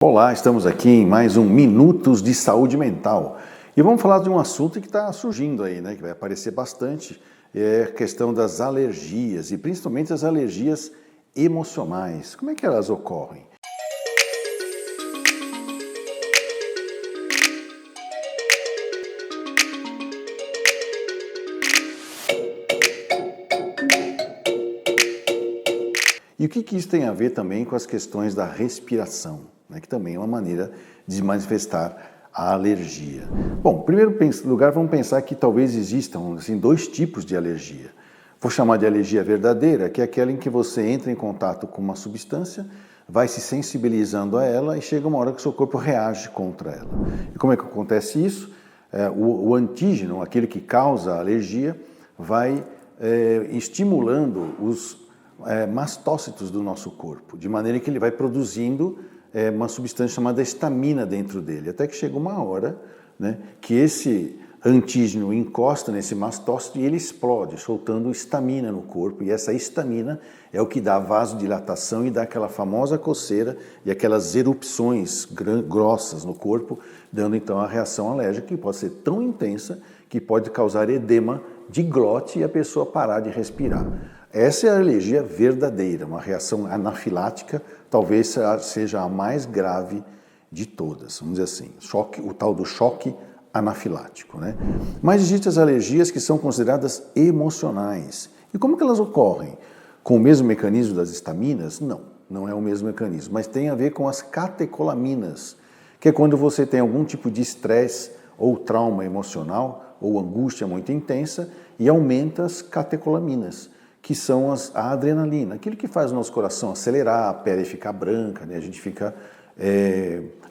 Olá, estamos aqui em mais um Minutos de Saúde Mental e vamos falar de um assunto que está surgindo aí, né, que vai aparecer bastante, é a questão das alergias e principalmente as alergias emocionais. Como é que elas ocorrem? E o que isso tem a ver também com as questões da respiração, né, que também é uma maneira de manifestar a alergia. Bom, em primeiro lugar, vamos pensar que talvez existam assim, dois tipos de alergia. Vou chamar de alergia verdadeira, que é aquela em que você entra em contato com uma substância, vai se sensibilizando a ela e chega uma hora que o seu corpo reage contra ela. E como é que acontece isso? O antígeno, aquele que causa a alergia, vai estimulando os mastócitos do nosso corpo, de maneira que ele vai produzindo uma substância chamada histamina dentro dele, até que chega uma hora, né, que esse antígeno encosta nesse mastócito e ele explode, soltando histamina no corpo, e essa histamina é o que dá vasodilatação e dá aquela famosa coceira e aquelas erupções grossas no corpo, dando então a reação alérgica, que pode ser tão intensa que pode causar edema de glote e a pessoa parar de respirar. Essa é a alergia verdadeira, uma reação anafilática, talvez seja a mais grave de todas, vamos dizer assim, o tal do choque anafilático, né? Mas existem as alergias que são consideradas emocionais. E como que elas ocorrem? Com o mesmo mecanismo das histaminas? Não, não é o mesmo mecanismo, mas tem a ver com as catecolaminas, que é quando você tem algum tipo de estresse ou trauma emocional ou angústia muito intensa e aumenta as catecolaminas, que são a adrenalina, aquilo que faz o nosso coração acelerar, a pele ficar branca, né? A gente fica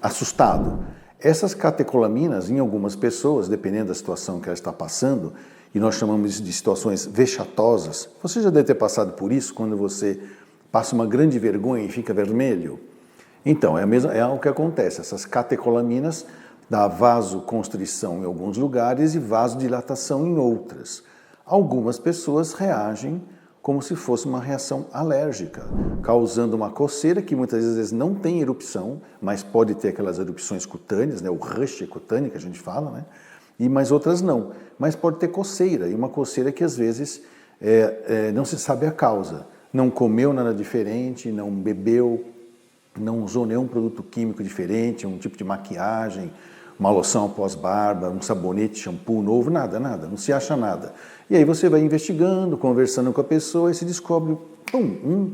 assustado. Essas catecolaminas, em algumas pessoas, dependendo da situação que ela está passando, e nós chamamos isso de situações vexatosas, você já deve ter passado por isso, quando você passa uma grande vergonha e fica vermelho? Então, é o que acontece, essas catecolaminas dá vasoconstrição em alguns lugares e vasodilatação em outras. Algumas pessoas reagem como se fosse uma reação alérgica, causando uma coceira que muitas vezes não tem erupção, mas pode ter aquelas erupções cutâneas, né, o rush cutâneo que a gente fala, né, mas outras não. Mas pode ter coceira, e uma coceira que às vezes não se sabe a causa. Não comeu nada diferente, não bebeu, não usou nenhum produto químico diferente, um tipo de maquiagem, uma loção após barba, um sabonete, shampoo novo, nada, não se acha nada. E aí você vai investigando, conversando com a pessoa e se descobre,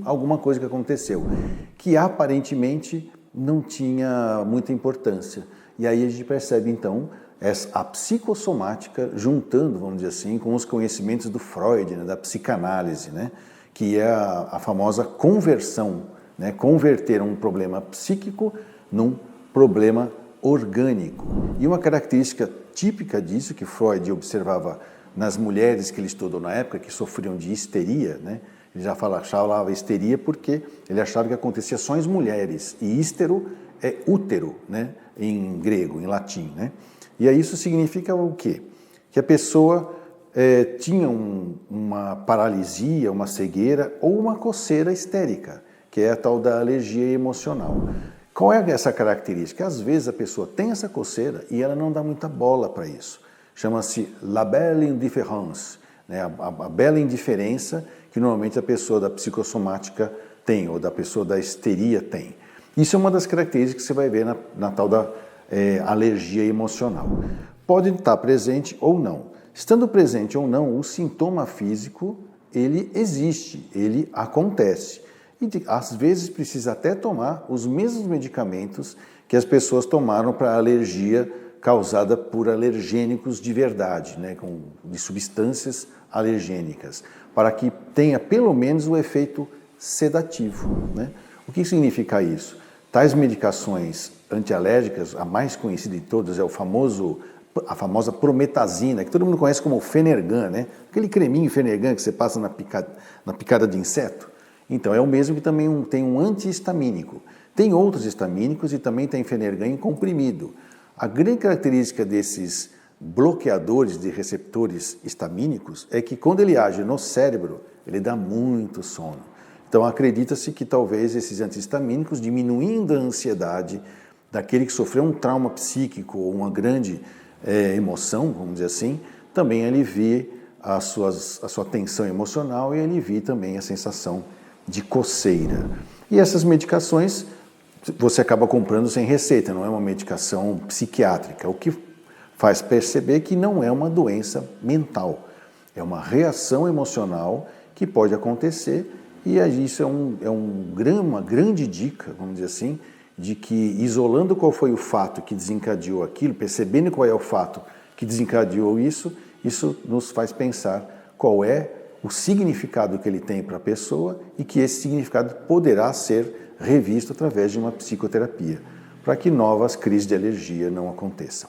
alguma coisa que aconteceu, que aparentemente não tinha muita importância. E aí a gente percebe então a psicossomática juntando, vamos dizer assim, com os conhecimentos do Freud, né, da psicanálise, né, que é a famosa conversão, né, converter um problema psíquico num problema orgânico. E uma característica típica disso, que Freud observava nas mulheres que ele estudou na época, que sofriam de histeria, né? Ele já falava histeria porque ele achava que acontecia só em mulheres, e histero é útero, né? Em grego, em latim, né? E aí isso significa o quê? Que a pessoa tinha uma paralisia, uma cegueira ou uma coceira histérica, que é a tal da alergia emocional. Qual é essa característica? Às vezes a pessoa tem essa coceira e ela não dá muita bola para isso. Chama-se la belle indifférence, né? A bela indiferença que normalmente a pessoa da psicossomática tem, ou da pessoa da histeria tem. Isso é uma das características que você vai ver na tal da alergia emocional. Pode estar presente ou não. Estando presente ou não, o sintoma físico, ele existe, ele acontece. E às vezes precisa até tomar os mesmos medicamentos que as pessoas tomaram para alergia causada por alergênicos de verdade, né, de substâncias alergênicas, para que tenha pelo menos o efeito sedativo, né? O que significa isso? Tais medicações antialérgicas, a mais conhecida de todas é a famosa prometazina, que todo mundo conhece como Fenergan, né? Aquele creminho Fenergan que você passa na picada de inseto. Então, é o mesmo que também tem um antihistamínico. Tem outros histamínicos e também tem Fenergan em comprimido. A grande característica desses bloqueadores de receptores histamínicos é que quando ele age no cérebro, ele dá muito sono. Então acredita-se que talvez esses antihistamínicos, diminuindo a ansiedade, daquele que sofreu um trauma psíquico ou uma grande emoção, vamos dizer assim, também alivie a sua tensão emocional e alivie também a sensação de coceira. E essas medicações você acaba comprando sem receita, não é uma medicação psiquiátrica, o que faz perceber que não é uma doença mental, é uma reação emocional que pode acontecer e isso uma grande dica, vamos dizer assim, de que isolando qual foi o fato que desencadeou aquilo, percebendo qual é o fato que desencadeou isso nos faz pensar qual é o significado que ele tem para a pessoa e que esse significado poderá ser revisto através de uma psicoterapia, para que novas crises de alergia não aconteçam.